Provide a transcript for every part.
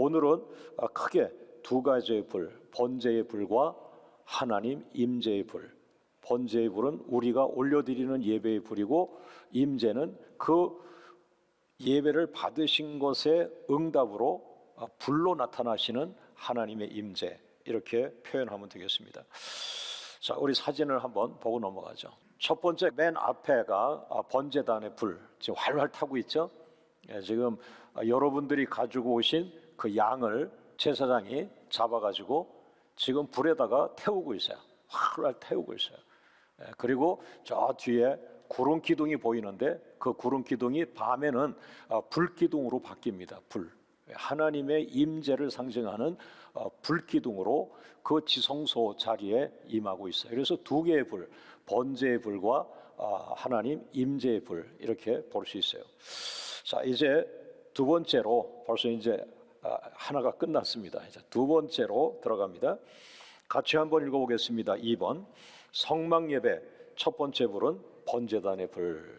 오늘은 크게 두 가지의 불, 번제의 불과 하나님 임재의 불. 번제의 불은 우리가 올려드리는 예배의 불이고, 임재는 그 예배를 받으신 것의 응답으로 불로 나타나시는 하나님의 임재, 이렇게 표현하면 되겠습니다. 자, 우리 사진을 한번 보고 넘어가죠. 첫 번째 맨 앞에가 번제단의 불, 지금 활활 타고 있죠. 지금 여러분들이 가지고 오신 그 양을 제사장이 잡아가지고 지금 불에다가 태우고 있어요. 활활 태우고 있어요. 그리고 저 뒤에 구름 기둥이 보이는데, 그 구름 기둥이 밤에는 불 기둥으로 바뀝니다. 불, 하나님의 임재를 상징하는 불 기둥으로 그 지성소 자리에 임하고 있어요. 그래서 두 개의 불, 번제의 불과 하나님 임재의 불, 이렇게 볼 수 있어요. 자, 이제 두 번째로, 벌써 이제 하나가 끝났습니다. 이제 두 번째로 들어갑니다. 같이 한번 읽어보겠습니다. 2번 성막 예배 첫 번째 불은 번제단의 불.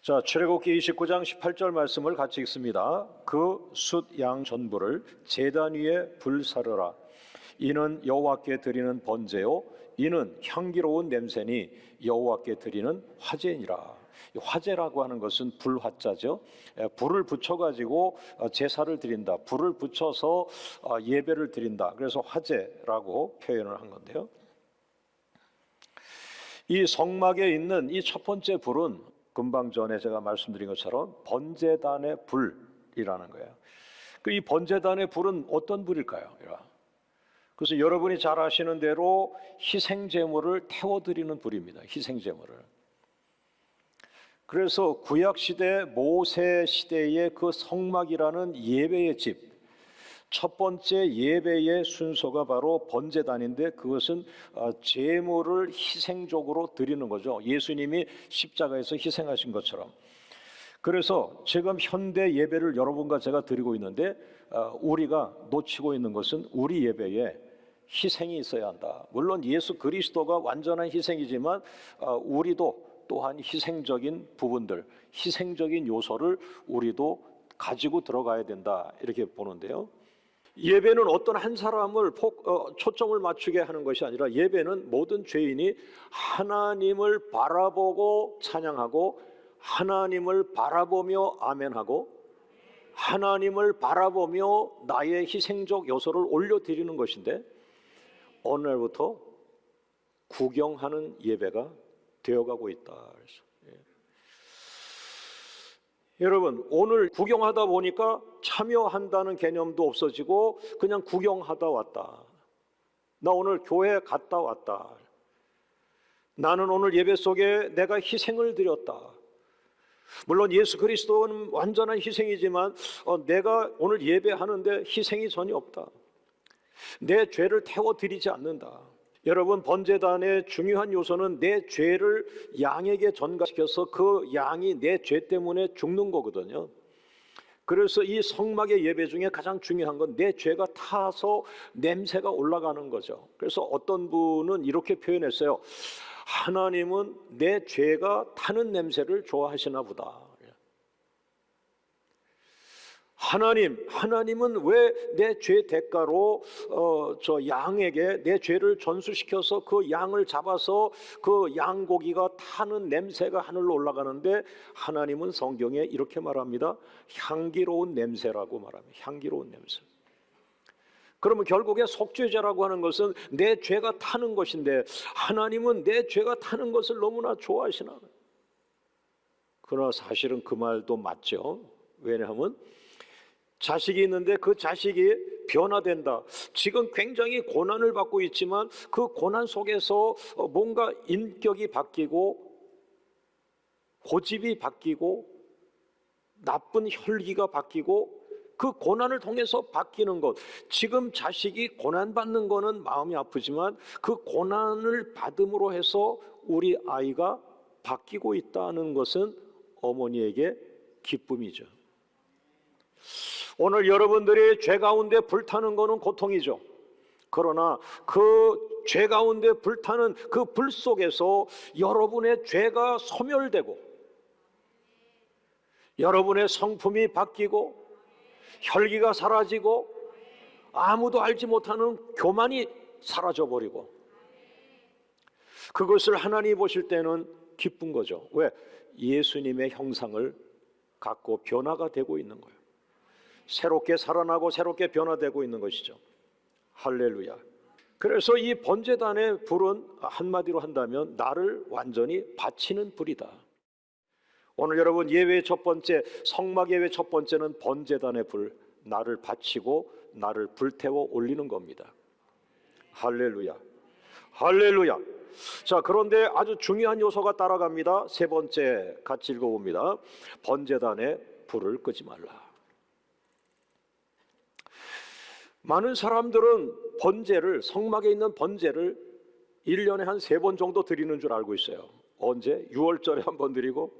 자, 출애굽기 29장 18절 말씀을 같이 읽습니다. 그 숫 양 전부를 제단 위에 불사르라. 이는 여호와께 드리는 번제요, 이는 향기로운 냄새니 여호와께 드리는 화제니라. 화제라고 하는 것은 불화자죠. 불을 붙여가지고 제사를 드린다, 불을 붙여서 예배를 드린다. 그래서 화제라고 표현을 한 건데요. 이 성막에 있는 이 첫 번째 불은 금방 전에 제가 말씀드린 것처럼 번제단의 불이라는 거예요. 이 번제단의 불은 어떤 불일까요? 그래서 여러분이 잘 아시는 대로 희생제물을 태워드리는 불입니다. 희생제물을. 그래서 구약시대 모세 시대의 그 성막이라는 예배의 집, 첫 번째 예배의 순서가 바로 번제단인데, 그것은 제물을 희생적으로 드리는 거죠. 예수님이 십자가에서 희생하신 것처럼. 그래서 지금 현대 예배를 여러분과 제가 드리고 있는데, 우리가 놓치고 있는 것은 우리 예배에 희생이 있어야 한다. 물론 예수 그리스도가 완전한 희생이지만 우리도 또한 희생적인 부분들, 희생적인 요소를 우리도 가지고 들어가야 된다, 이렇게 보는데요. 예배는 어떤 한 사람을 초점을 맞추게 하는 것이 아니라, 예배는 모든 죄인이 하나님을 바라보고 찬양하고, 하나님을 바라보며 아멘하고, 하나님을 바라보며 나의 희생적 요소를 올려드리는 것인데, 어느 날부터 구경하는 예배가 되어가고 있다. 그래서 여러분, 오늘 구경하다 보니까 참여한다는 개념도 없어지고 그냥 구경하다 왔다. 나 오늘 교회 갔다 왔다. 나는 오늘 예배 속에 내가 희생을 드렸다. 물론 예수 그리스도는 완전한 희생이지만 내가 오늘 예배하는데 희생이 전혀 없다. 내 죄를 태워드리지 않는다. 여러분, 번제단의 중요한 요소는 내 죄를 양에게 전가시켜서 그 양이 내 죄 때문에 죽는 거거든요. 그래서 이 성막의 예배 중에 가장 중요한 건 내 죄가 타서 냄새가 올라가는 거죠. 그래서 어떤 분은 이렇게 표현했어요. 하나님은 내 죄가 타는 냄새를 좋아하시나 보다. 하나님은 왜 내 죄 대가로 저 양에게 내 죄를 전수시켜서 그 양을 잡아서 그 양고기가 타는 냄새가 하늘로 올라가는데, 하나님은 성경에 이렇게 말합니다. 향기로운 냄새라고 말합니다. 향기로운 냄새. 그러면 결국에 속죄제라고 하는 것은 내 죄가 타는 것인데, 하나님은 내 죄가 타는 것을 너무나 좋아하시나. 그러나 사실은 그 말도 맞죠. 왜냐하면 자식이 있는데 그 자식이 변화된다. 지금 굉장히 고난을 받고 있지만 그 고난 속에서 뭔가 인격이 바뀌고 고집이 바뀌고 나쁜 혈기가 바뀌고 그 고난을 통해서 바뀌는 것. 지금 자식이 고난받는 거는 마음이 아프지만 그 고난을 받음으로 해서 우리 아이가 바뀌고 있다는 것은 어머니에게 기쁨이죠. 오늘 여러분들이 죄 가운데 불타는 것은 고통이죠. 그러나 그 죄 가운데 불타는 그 불 속에서 여러분의 죄가 소멸되고 여러분의 성품이 바뀌고 혈기가 사라지고 아무도 알지 못하는 교만이 사라져버리고, 그것을 하나님이 보실 때는 기쁜 거죠. 왜? 예수님의 형상을 갖고 변화가 되고 있는 거예요. 새롭게 살아나고 새롭게 변화되고 있는 것이죠. 할렐루야. 그래서 이 번제단의 불은 한마디로 한다면 나를 완전히 바치는 불이다. 오늘 여러분, 예배의 첫 번째, 성막 예배 첫 번째는 번제단의 불, 나를 바치고 나를 불태워 올리는 겁니다. 할렐루야. 할렐루야. 자, 그런데 아주 중요한 요소가 따라갑니다. 세 번째 같이 읽어봅니다. 번제단의 불을 끄지 말라. 많은 사람들은 번제를, 성막에 있는 번제를 1년에 한 3번 정도 드리는 줄 알고 있어요. 언제? 6월절에 한 번 드리고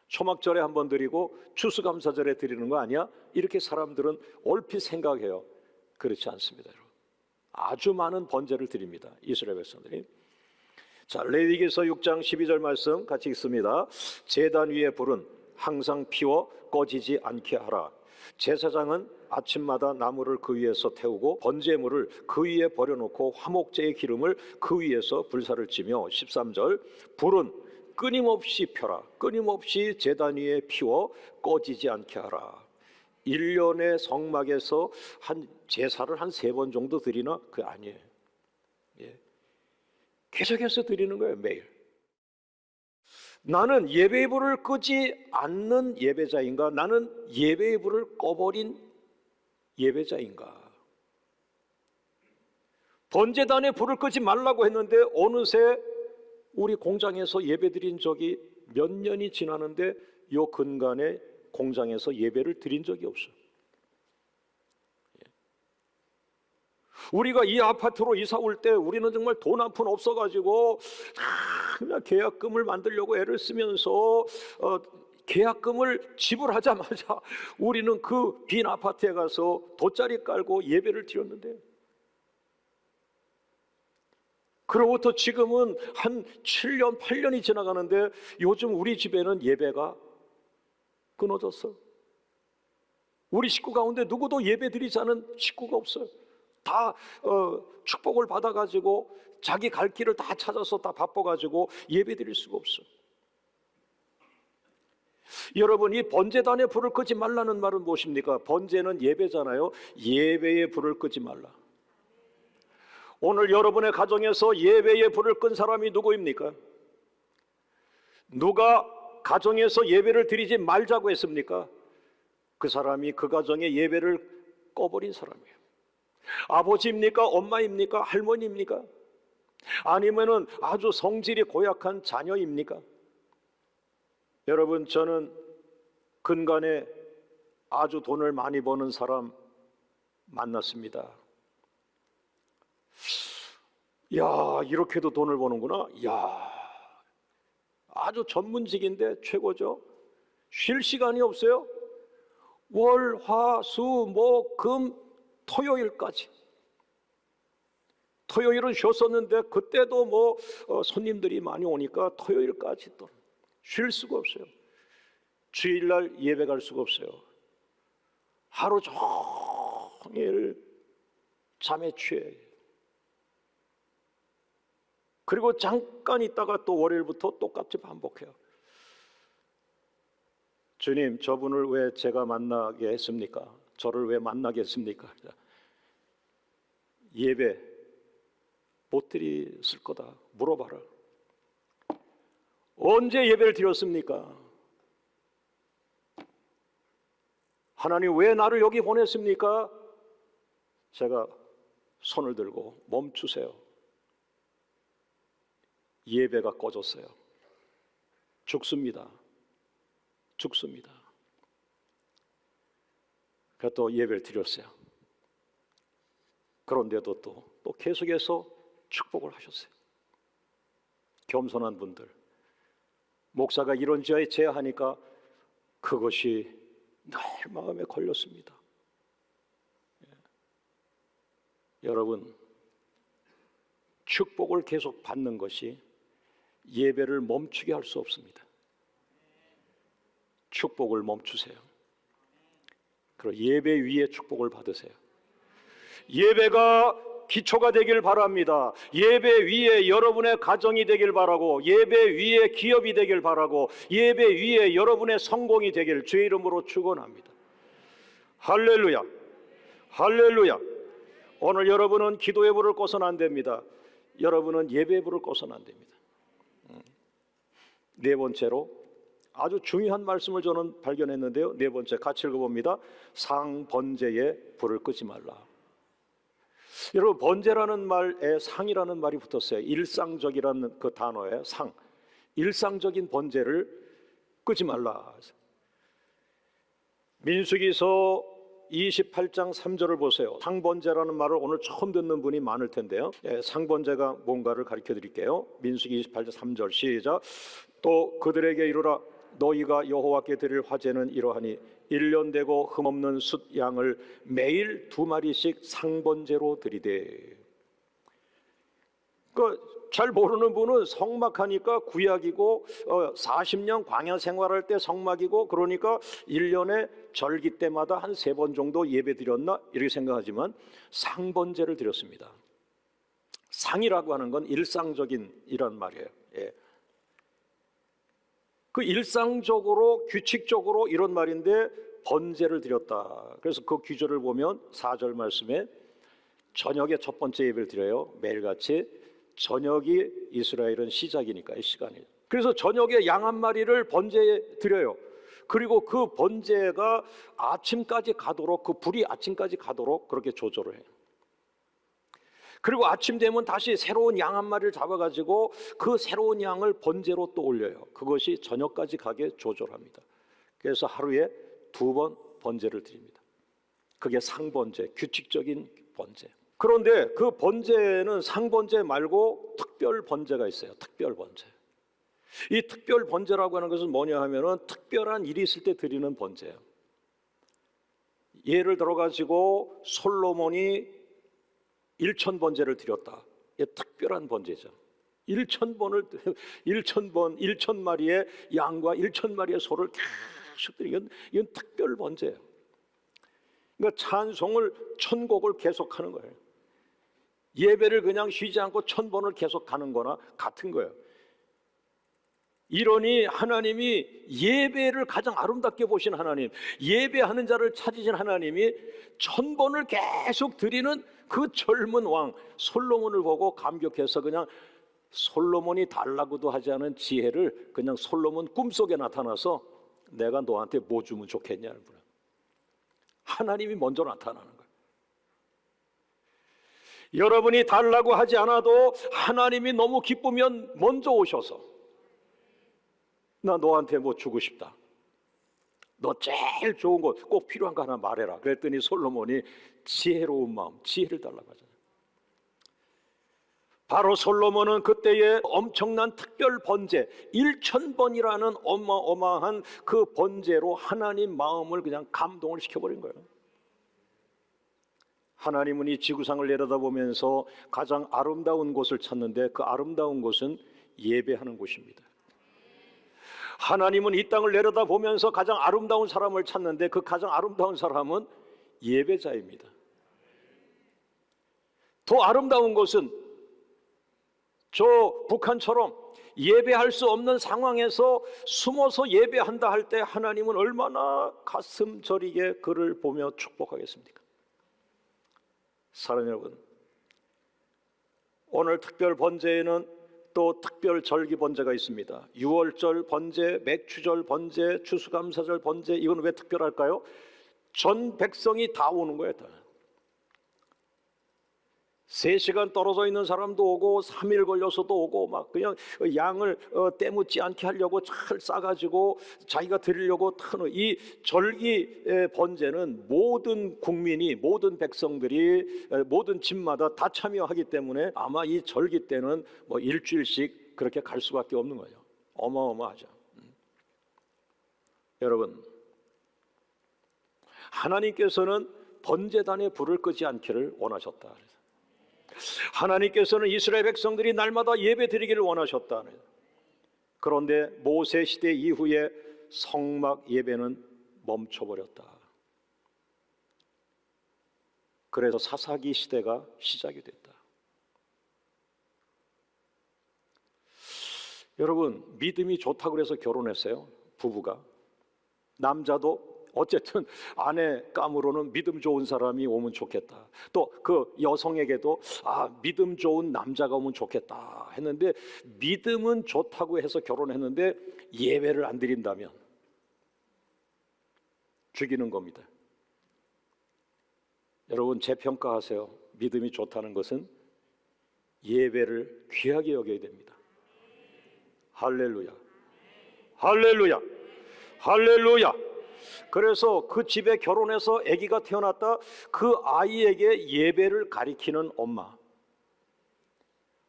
초막절에 한 번 드리고 추수감사절에 드리는 거 아니야? 이렇게 사람들은 얼핏 생각해요. 그렇지 않습니다. 아주 많은 번제를 드립니다, 이스라엘 백성들이. 자, 레위기서 6장 12절 말씀 같이 읽습니다. 제단 위의 불은 항상 피워 꺼지지 않게 하라. 제사장은 아침마다 나무를 그 위에서 태우고 번제물을 그 위에 버려놓고 화목제의 기름을 그 위에서 불사를 찌며 13절 불은 끊임없이 펴라. 끊임없이 제단 위에 피워 꺼지지 않게 하라. 1년의 성막에서 한 제사를 한 3번 정도 드리나? 그게 아니에요. 예. 계속해서 드리는 거예요, 매일. 나는 예배의 불을 끄지 않는 예배자인가? 나는 예배의 불을 꺼버린 예배자인가? 번제단에 불을 끄지 말라고 했는데 어느새 우리 공장에서 예배 드린 적이 몇 년이 지나는데 요 근간에 공장에서 예배를 드린 적이 없어요. 우리가 이 아파트로 이사 올 때 우리는 정말 돈 한 푼 없어가지고 그냥 계약금을 만들려고 애를 쓰면서 계약금을 지불하자마자 우리는 그 빈 아파트에 가서 돗자리 깔고 예배를 드렸는데, 그로부터 지금은 한 7년, 8년이 지나가는데 요즘 우리 집에는 예배가 끊어졌어. 우리 식구 가운데 누구도 예배 드리지 않은 식구가 없어요. 다 축복을 받아가지고 자기 갈 길을 다 찾아서 다 바빠가지고 예배 드릴 수가 없어. 여러분, 이 번제단에 불을 끄지 말라는 말은 무엇입니까? 번제는 예배잖아요. 예배에 불을 끄지 말라. 오늘 여러분의 가정에서 예배에 불을 끈 사람이 누구입니까? 누가 가정에서 예배를 드리지 말자고 했습니까? 그 사람이 그 가정의 예배를 꺼버린 사람이에요. 아버지입니까? 엄마입니까? 할머니입니까? 아니면은 아주 성질이 고약한 자녀입니까? 여러분, 저는 근간에 아주 돈을 많이 버는 사람 만났습니다. 야, 이렇게도 돈을 버는구나. 야, 아주 전문직인데 최고죠. 쉴 시간이 없어요. 월, 화, 수, 목, 금, 토요일까지. 토요일은 쉬었었는데 그때도 뭐 손님들이 많이 오니까 토요일까지 또 쉴 수가 없어요. 주일날 예배 갈 수가 없어요. 하루 종일 잠에 취해. 그리고 잠깐 있다가 또 월요일부터 똑같이 반복해요. 주님, 저분을 왜 제가 만나게 했습니까? 저를 왜 만나게 했습니까? 예배 못 드렸을 거다. 물어봐라. 언제 예배를 드렸습니까? 하나님 왜 나를 여기 보냈습니까? 제가 손을 들고 멈추세요. 예배가 꺼졌어요. 죽습니다. 죽습니다. 그래서 또 예배를 드렸어요. 그런데도 또 계속해서 축복을 하셨어요. 겸손한 분들, 목사가 이런저런 제하니까 그것이 늘 마음에 걸렸습니다. 여러분, 축복을 계속 받는 것이 예배를 멈추게 할 수 없습니다. 축복을 멈추세요. 그리고 예배 위에 축복을 받으세요. 예배가 기초가 되길 바랍니다. 예배 위에 여러분의 가정이 되길 바라고, 예배 위에 기업이 되길 바라고, 예배 위에 여러분의 성공이 되길 주의 이름으로 축원합니다. 할렐루야, 할렐루야. 오늘 여러분은 기도의 불을 꺼서는 안 됩니다. 여러분은 예배의 불을 꺼서는 안 됩니다. 네 번째로 아주 중요한 말씀을 저는 발견했는데요. 네 번째 같이 읽어봅니다. 상번제에 불을 끄지 말라. 여러분, 번제라는 말에 상이라는 말이 붙었어요. 일상적이라는 그 단어에 상, 일상적인 번제를 끄지 말라. 민수기서 28장 3절을 보세요. 상번제라는 말을 오늘 처음 듣는 분이 많을 텐데요. 상번제가 뭔가를 가르쳐 드릴게요. 민수기 28장 3절 시작. 또 그들에게 이르라. 너희가 여호와께 드릴 화제는 이러하니 1년 되고 흠없는 숫 양을 매일 2마리씩 상번제로 드리되. 잘 모르는 분은 성막하니까 구약이고 40년 광야 생활할 때 성막이고, 그러니까 1년에 절기 때마다 한 3번 정도 예배 드렸나 이렇게 생각하지만 상번제를 드렸습니다. 상이라고 하는 건 일상적인 이란 말이에요. 그 일상적으로 규칙적으로 이런 말인데 번제를 드렸다. 그래서 그 규절을 보면 4절 말씀에 저녁에 첫 번째 예배를 드려요. 매일같이. 저녁이 이스라엘은 시작이니까 이 시간이. 그래서 저녁에 양 한 마리를 번제에 드려요. 그리고 그 번제가 아침까지 가도록, 그 불이 아침까지 가도록 그렇게 조절을 해요. 그리고 아침 되면 다시 새로운 양 한 마리를 잡아가지고 그 새로운 양을 번제로 또 올려요. 그것이 저녁까지 가게 조절합니다. 그래서 하루에 2번 번제를 드립니다. 그게 상번제, 규칙적인 번제. 그런데 그 번제는 상번제 말고 특별 번제가 있어요. 특별 번제. 이 특별 번제라고 하는 것은 뭐냐 하면은 특별한 일이 있을 때 드리는 번제예요. 예를 들어 가지고 솔로몬이 1,000번제를 드렸다. 이게 특별한 번제죠. 1,000번을 1,000마리의 양과 1,000마리의 소를 계속 드리는, 이건 특별 번제예요. 그러니까 찬송을 1,000곡을 계속하는 거예요. 예배를 그냥 쉬지 않고 1,000번을 계속 가는 거나 같은 거예요. 이러니 하나님이 예배를 가장 아름답게 보신 하나님, 예배하는 자를 찾으신 하나님이 1,000번을 계속 드리는 그 젊은 왕 솔로몬을 보고 감격해서 그냥 솔로몬이 달라고도 하지 않은 지혜를 그냥 솔로몬 꿈속에 나타나서 내가 너한테 뭐 주면 좋겠냐는 거예요. 하나님이 먼저 나타나는 거예요. 여러분이 달라고 하지 않아도 하나님이 너무 기쁘면 먼저 오셔서 나 너한테 뭐 주고 싶다. 너 제일 좋은 것 꼭 필요한 거 하나 말해라. 그랬더니 솔로몬이 지혜로운 마음, 지혜를 달라고 하잖아요. 바로 솔로몬은 그때의 엄청난 특별 번제 1,000번이라는 어마어마한 그 번제로 하나님 마음을 그냥 감동을 시켜버린 거예요. 하나님은 이 지구상을 내려다보면서 가장 아름다운 곳을 찾는데 그 아름다운 곳은 예배하는 곳입니다. 하나님은 이 땅을 내려다보면서 가장 아름다운 사람을 찾는데 그 가장 아름다운 사람은 예배자입니다. 더 아름다운 것은 저 북한처럼 예배할 수 없는 상황에서 숨어서 예배한다 할 때 하나님은 얼마나 가슴 저리게 그를 보며 축복하겠습니까? 사랑하는 여러분, 오늘 특별 번제에는 또 특별 절기 번제가 있습니다. 6월절 번제, 맥추절 번제, 추수감사절 번제. 이건 왜 특별할까요? 전 백성이 다 오는 거예요. 3시간 떨어져 있는 사람도 오고 3일 걸려서도 오고 막 그냥 양을 때묻지 않게 하려고 잘 싸가지고 자기가 드리려고 타는 이 절기 번제는 모든 국민이, 모든 백성들이 모든 집마다 다 참여하기 때문에 아마 이 절기 때는 뭐 일주일씩 그렇게 갈 수밖에 없는 거죠. 어마어마하죠. 여러분, 하나님께서는 번제단에 불을 끄지 않기를 원하셨다. 하나님께서는 이스라엘 백성들이 날마다 예배 드리기를 원하셨다. 그런데 모세 시대 이후에 성막 예배는 멈춰버렸다. 그래서 사사기 시대가 시작이 됐다. 여러분, 믿음이 좋다고 해서 결혼했어요. 부부가. 남자도 어쨌든 아내 감으로는 믿음 좋은 사람이 오면 좋겠다. 또 그 여성에게도 믿음 좋은 남자가 오면 좋겠다 했는데, 믿음은 좋다고 해서 결혼했는데 예배를 안 드린다면 죽이는 겁니다. 여러분, 재평가하세요. 믿음이 좋다는 것은 예배를 귀하게 여겨야 됩니다. 할렐루야, 할렐루야, 할렐루야. 그래서 그 집에 결혼해서 아기가 태어났다. 그 아이에게 예배를 가리키는 엄마.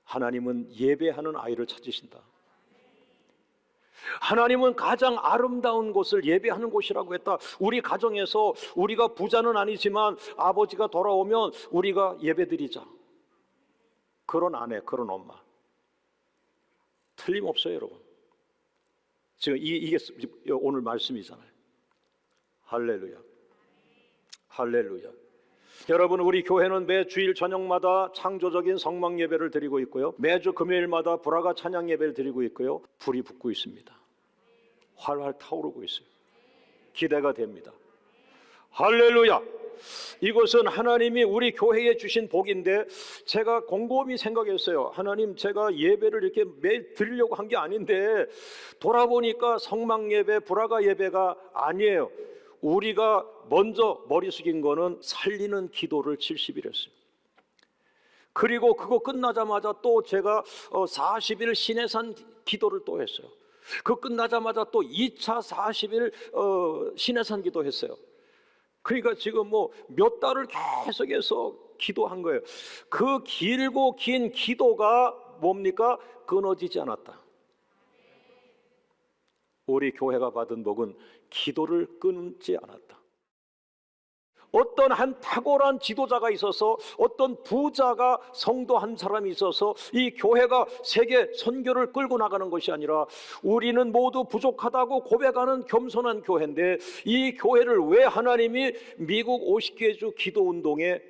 하나님은 예배하는 아이를 찾으신다. 하나님은 가장 아름다운 곳을 예배하는 곳이라고 했다. 우리 가정에서 우리가 부자는 아니지만 아버지가 돌아오면 우리가 예배드리자. 그런 아내, 그런 엄마. 틀림없어요, 여러분. 지금 이게 오늘 말씀이잖아요. 할렐루야, 할렐루야. 여러분, 우리 교회는 매 주일 저녁마다 창조적인 성막 예배를 드리고 있고요, 매주 금요일마다 불화가 찬양 예배를 드리고 있고요. 불이 붙고 있습니다. 활활 타오르고 있어요. 기대가 됩니다. 할렐루야. 이것은 하나님이 우리 교회에 주신 복인데, 제가 곰곰이 생각했어요. 하나님, 제가 예배를 이렇게 매일 드리려고 한 게 아닌데 돌아보니까 성막 예배, 불화가 예배가 아니에요. 우리가 먼저 머리 숙인 거는 살리는 기도를 70일 했어요. 그리고 그거 끝나자마자 또 제가 40일 신해산 기도를 또 했어요. 그 끝나자마자 또 2차 40일 신해산 기도 했어요. 그러니까 지금 몇 달을 계속해서 기도한 거예요. 그 길고 긴 기도가 뭡니까? 끊어지지 않았다. 우리 교회가 받은 복은 기도를 끊지 않았다. 어떤 한 탁월한 지도자가 있어서, 어떤 부자가 성도 한 사람이 있어서 이 교회가 세계 선교를 끌고 나가는 것이 아니라, 우리는 모두 부족하다고 고백하는 겸손한 교회인데, 이 교회를 왜 하나님이 미국 50개 주 기도 운동에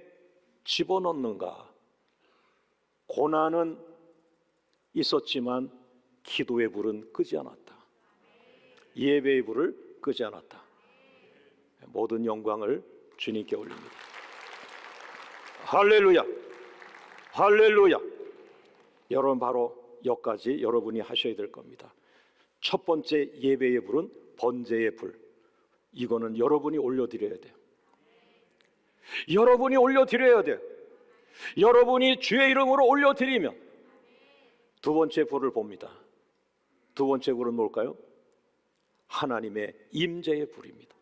집어넣는가? 고난은 있었지만 기도의 불은 끄지 않았다. 예배의 불을 끄지 않았다. 모든 영광을 주님께 올립니다. 할렐루야, 할렐루야. 여러분, 바로 여기까지 여러분이 하셔야 될 겁니다. 첫 번째 예배의 불은 번제의 불. 이거는 여러분이 올려드려야 돼요. 여러분이 올려드려야 돼요. 여러분이 주의 이름으로 올려드리면 두 번째 불을 봅니다. 두 번째 불은 뭘까요? 하나님의 임재의 불입니다.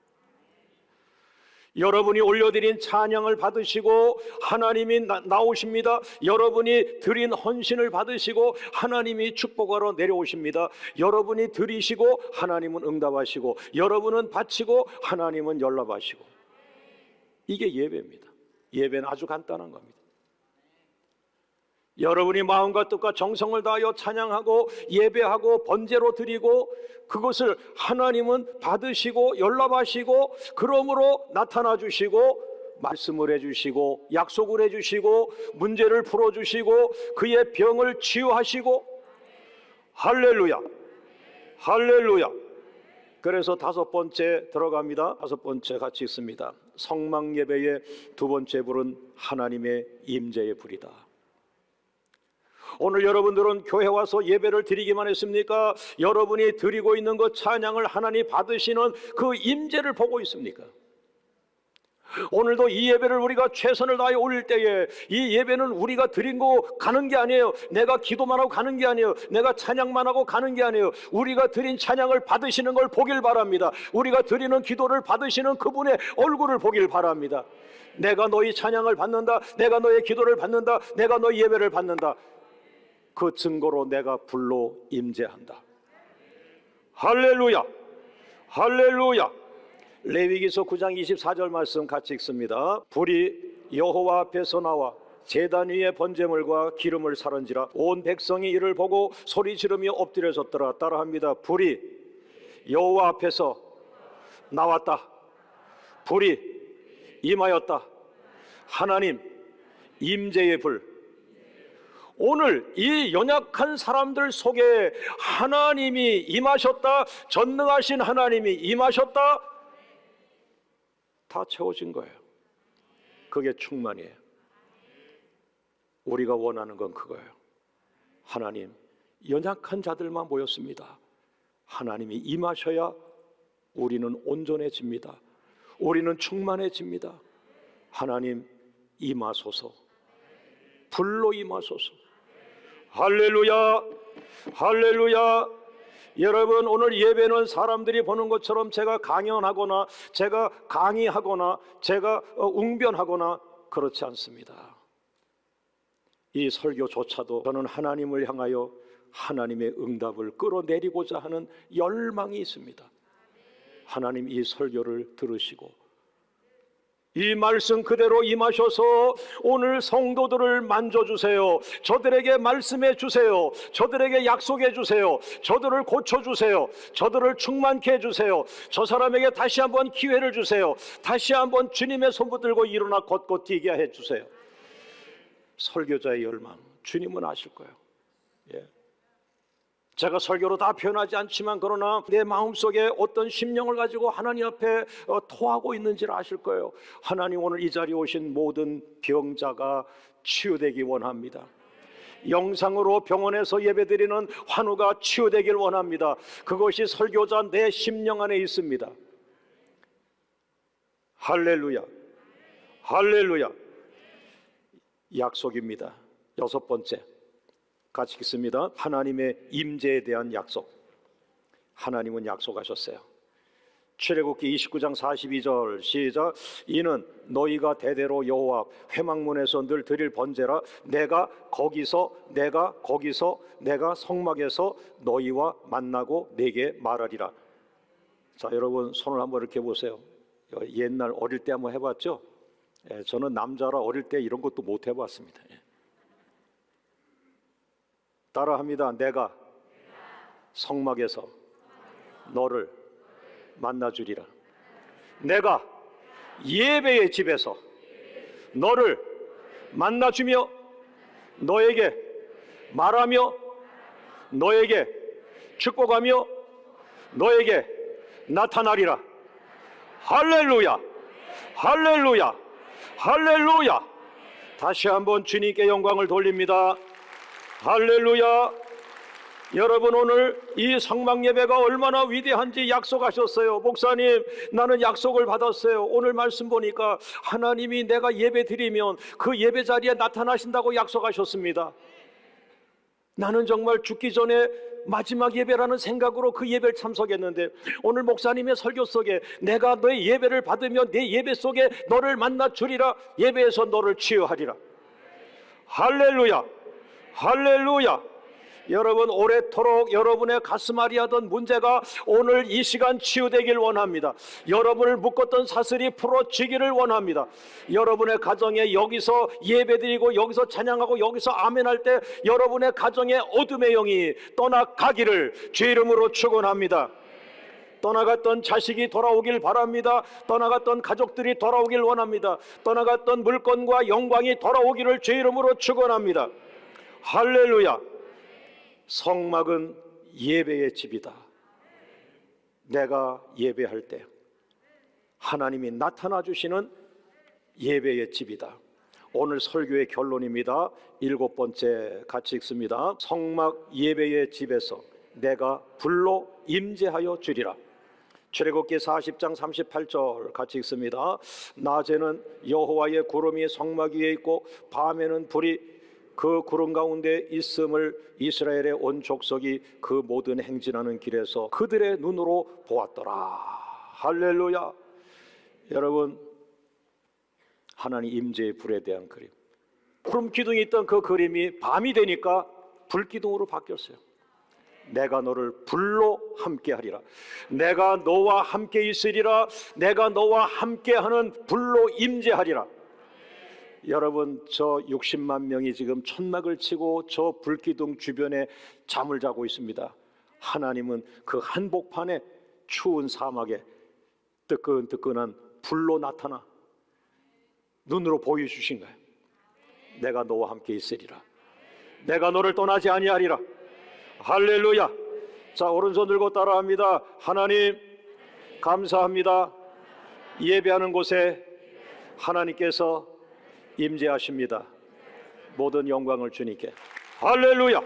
여러분이 올려드린 찬양을 받으시고 하나님이 나오십니다. 여러분이 드린 헌신을 받으시고 하나님이 축복하러 내려오십니다. 여러분이 드리시고 하나님은 응답하시고, 여러분은 바치고 하나님은 연락하시고. 이게 예배입니다. 예배는 아주 간단한 겁니다. 여러분이 마음과 뜻과 정성을 다하여 찬양하고 예배하고 번제로 드리고, 그것을 하나님은 받으시고 연락하시고, 그러므로 나타나 주시고 말씀을 해주시고 약속을 해주시고 문제를 풀어주시고 그의 병을 치유하시고. 할렐루야, 할렐루야. 그래서 다섯 번째 들어갑니다. 다섯 번째 같이 있습니다. 성막 예배의 두 번째 불은 하나님의 임재의 불이다. 오늘 여러분들은 교회 와서 예배를 드리기만 했습니까? 여러분이 드리고 있는 것 찬양을 하나님 받으시는 그 임재를 보고 있습니까? 오늘도 이 예배를 우리가 최선을 다해 올릴 때에, 이 예배는 우리가 드린 거 가는 게 아니에요. 내가 기도만 하고 가는 게 아니에요. 내가 찬양만 하고 가는 게 아니에요. 우리가 드린 찬양을 받으시는 걸 보길 바랍니다. 우리가 드리는 기도를 받으시는 그분의 얼굴을 보길 바랍니다. 내가 너희 찬양을 받는다, 내가 너의 기도를 받는다, 내가 너희 예배를 받는다. 그 증거로 내가 불로 임재한다. 할렐루야, 할렐루야. 레위기서 9장 24절 말씀 같이 읽습니다. 불이 여호와 앞에서 나와 제단 위에 번제물과 기름을 사른지라 온 백성이 이를 보고 소리 지르며 엎드려졌더라. 따라합니다. 불이 여호와 앞에서 나왔다. 불이 임하였다. 하나님 임재의 불. 오늘 이 연약한 사람들 속에 하나님이 임하셨다. 전능하신 하나님이 임하셨다. 다 채워진 거예요. 그게 충만이에요. 우리가 원하는 건 그거예요. 하나님, 연약한 자들만 모였습니다. 하나님이 임하셔야 우리는 온전해집니다. 우리는 충만해집니다. 하나님 임하소서. 불로 임하소서. 할렐루야, 할렐루야. 여러분, 오늘 예배는 사람들이 보는 것처럼 제가 강연하거나 제가 강의하거나 제가 웅변하거나 그렇지 않습니다. 이 설교조차도 저는 하나님을 향하여 하나님의 응답을 끌어내리고자 하는 열망이 있습니다. 하나님 이 설교를 들으시고 이 말씀 그대로 임하셔서 오늘 성도들을 만져주세요. 저들에게 말씀해 주세요. 저들에게 약속해 주세요. 저들을 고쳐주세요. 저들을 충만케 해주세요. 저 사람에게 다시 한번 기회를 주세요. 다시 한번 주님의 손 붙들고 일어나 걷고 뛰게 해주세요. 설교자의 열망, 주님은 아실 거예요. 예. 제가 설교로 다 표현하지 않지만 그러나 내 마음속에 어떤 심령을 가지고 하나님 앞에 토하고 있는지를 아실 거예요. 하나님, 오늘 이 자리에 오신 모든 병자가 치유되기 원합니다. 영상으로 병원에서 예배드리는 환우가 치유되길 원합니다. 그것이 설교자 내 심령 안에 있습니다. 할렐루야, 할렐루야. 약속입니다. 6번째, 같이 읽습니다. 하나님의 임재에 대한 약속. 하나님은 약속하셨어요. 출애굽기 29장 42절 시작. 이는 너희가 대대로 여호와 앞 회막문에서 늘 드릴 번제라. 내가 거기서 내가 성막에서 너희와 만나고 내게 말하리라. 자, 여러분 손을 한번 이렇게 보세요. 옛날 어릴 때 한번 해봤죠? 저는 남자라 어릴 때 이런 것도 못 해봤습니다. 따라합니다. 내가 성막에서 너를 만나주리라. 내가 예배의 집에서 너를 만나주며 너에게 말하며 너에게 축복하며 너에게 나타나리라. 할렐루야, 할렐루야, 할렐루야. 다시 한번 주님께 영광을 돌립니다. 할렐루야. 여러분, 오늘 이 성막 예배가 얼마나 위대한지 약속하셨어요. 목사님, 나는 약속을 받았어요. 오늘 말씀 보니까 하나님이 내가 예배 드리면 그 예배 자리에 나타나신다고 약속하셨습니다. 나는 정말 죽기 전에 마지막 예배라는 생각으로 그 예배를 참석했는데 오늘 목사님의 설교 속에 내가 너의 예배를 받으면 내 예배 속에 너를 만나 주리라. 예배에서 너를 치유하리라. 할렐루야, 할렐루야. 여러분, 오래도록 여러분의 가슴앓이 하던 문제가 오늘 이 시간 치유되길 원합니다. 여러분을 묶었던 사슬이 풀어지기를 원합니다. 여러분의 가정에 여기서 예배드리고 여기서 찬양하고 여기서 아멘할 때 여러분의 가정에 어둠의 영이 떠나가기를 주 이름으로 축원합니다. 떠나갔던 자식이 돌아오길 바랍니다. 떠나갔던 가족들이 돌아오길 원합니다. 떠나갔던 물건과 영광이 돌아오기를 주 이름으로 축원합니다. 할렐루야. 성막은 예배의 집이다. 내가 예배할 때 하나님이 나타나 주시는 예배의 집이다. 오늘 설교의 결론입니다. 7번째 같이 읽습니다. 성막 예배의 집에서 내가 불로 임재하여 주리라. 출애굽기 40장 38절 같이 읽습니다. 낮에는 여호와의 구름이 성막 위에 있고 밤에는 불이 그 구름 가운데 있음을 이스라엘의 온 족속이 그 모든 행진하는 길에서 그들의 눈으로 보았더라. 할렐루야. 여러분, 하나님 임재의 불에 대한 그림, 구름 기둥이 있던 그 그림이 밤이 되니까 불 기둥으로 바뀌었어요. 내가 너를 불로 함께하리라. 내가 너와 함께 있으리라. 내가 너와 함께하는 불로 임재하리라. 여러분, 저 60만 명이 지금 천막을 치고 저 불기둥 주변에 잠을 자고 있습니다. 하나님은 그 한복판에 추운 사막에 뜨끈뜨끈한 불로 나타나 눈으로 보여주신 거예요. 내가 너와 함께 있으리라. 내가 너를 떠나지 아니하리라. 할렐루야. 자, 오른손 들고 따라합니다. 하나님 감사합니다. 예배하는 곳에 하나님께서 임재하십니다. 모든 영광을 주님께. 할렐루야.